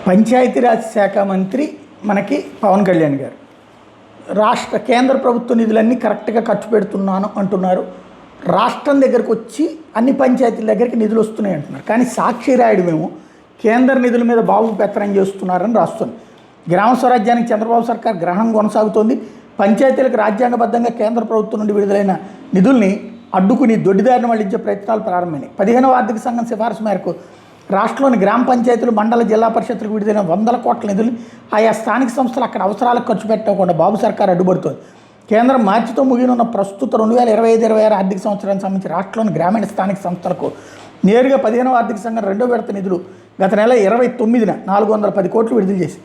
పంచాయతీరాజ్ శాఖ మంత్రి మనకి పవన్ కళ్యాణ్ గారు కేంద్ర ప్రభుత్వ నిధులన్నీ కరెక్ట్గా ఖర్చు పెడుతున్నాను అంటున్నారు. రాష్ట్రం దగ్గరకు వచ్చి అన్ని పంచాయతీల దగ్గరికి నిధులు వస్తున్నాయి అంటున్నారు. కానీ సాక్షి రాయడమేమో కేంద్ర నిధుల మీద బాబు పెత్తనం చేస్తున్నారని రాస్తుంది. గ్రామ స్వరాజ్యానికి చంద్రబాబు సర్కార్ గ్రహణం కొనసాగుతోంది. పంచాయతీలకు రాజ్యాంగబద్ధంగా కేంద్ర ప్రభుత్వం నుండి విడుదలైన నిధుల్ని అడ్డుకుని దొడ్డిదారిని మళ్లించే ప్రయత్నాలు ప్రారంభమైనాయి. 15వ ఆర్థిక సంఘం సిఫారసు మేరకు రాష్ట్రంలోని గ్రామ పంచాయతీలు, మండల, జిల్లా పరిషత్తులకు విడుదలైన 100 కోట్ల నిధులు ఆయా స్థానిక సంస్థలు అక్కడ అవసరాలకు ఖర్చు పెట్టకుండా బాబు సర్కార్ అడ్డుపడుతోంది. కేంద్రం మార్చితో ముగినున్న ప్రస్తుత 2025-26 ఆర్థిక సంవత్సరానికి సంబంధించి రాష్ట్రంలోని గ్రామీణ స్థానిక సంస్థలకు నేరుగా 15వ ఆర్థిక సంఘం 2వ విడత నిధులు గత నెల 29న 410 కోట్లు విడుదల చేసి,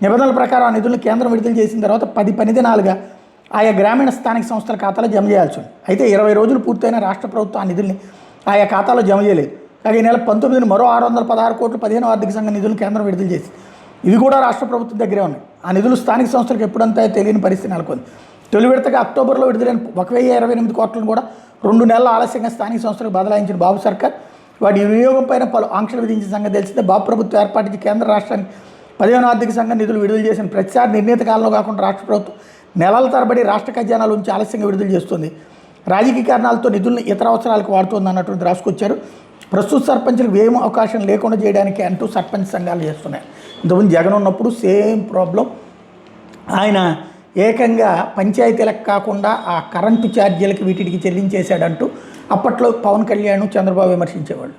నిబంధనల ప్రకారం ఆ నిధులను కేంద్రం విడుదల చేసిన తర్వాత 10 పని దినాలుగా ఆయా గ్రామీణ స్థానిక సంస్థల ఖాతాలో జమ చేయాల్సి ఉంది. అయితే 20 రోజులు పూర్తయిన రాష్ట్ర ప్రభుత్వం ఆ నిధుల్ని ఆయా ఖాతాలో జమ చేయలేదు. కాగా ఈ నెల 19న మరో 616 కోట్లు 15వ ఆర్థిక సంఘం నిధులను కేంద్రం విడుదల చేసి, ఇవి కూడా రాష్ట్ర ప్రభుత్వం దగ్గరే ఉన్నాయి. ఆ నిధులు స్థానిక సంస్థలకు ఎప్పుడంతా తెలియని పరిస్థితి నెలకొంది. తొలి విడతగా అక్టోబర్లో విడుదలైన 1028 కోట్లను కూడా 2 నెలల ఆలస్యంగా స్థానిక సంస్థలకు బదలాయించిన బాబు సర్కార్ వాటి వినియోగం పైన పలు ఆంక్షలు విధించిన సంగతి తెలిసిందే. బాబు ప్రభుత్వం ఏర్పాటించి కేంద్ర రాష్ట్రానికి 15వ ఆర్థిక సంఘం నిధులు విడుదల చేసిన ప్రతిసారి నిర్ణీత కాలంలో కాకుండా రాష్ట్ర ప్రభుత్వం నెలల తరబడి రాష్ట్ర ఖజానాల నుంచి ఆలస్యంగా విడుదల చేస్తుంది. రాజకీయ కారణాలతో నిధులను ఇతర అవసరాలకు వాడుతుంది అన్నటువంటి రాసుకొచ్చారు. ప్రస్తుత సర్పంచులకు వ్యయం అవకాశం లేకుండా చేయడానికి అంటూ సర్పంచ్ సంఘాలు చేస్తున్నాయి. ఇంతకుముందు జగన్ ఉన్నప్పుడు సేమ్ ప్రాబ్లం. ఆయన ఏకంగా పంచాయతీలకు కాకుండా ఆ కరెంటు ఛార్జీలకి వీటికి చెల్లించేశాడంటూ అప్పట్లో పవన్ కళ్యాణ్, చంద్రబాబు విమర్శించేవాళ్ళు.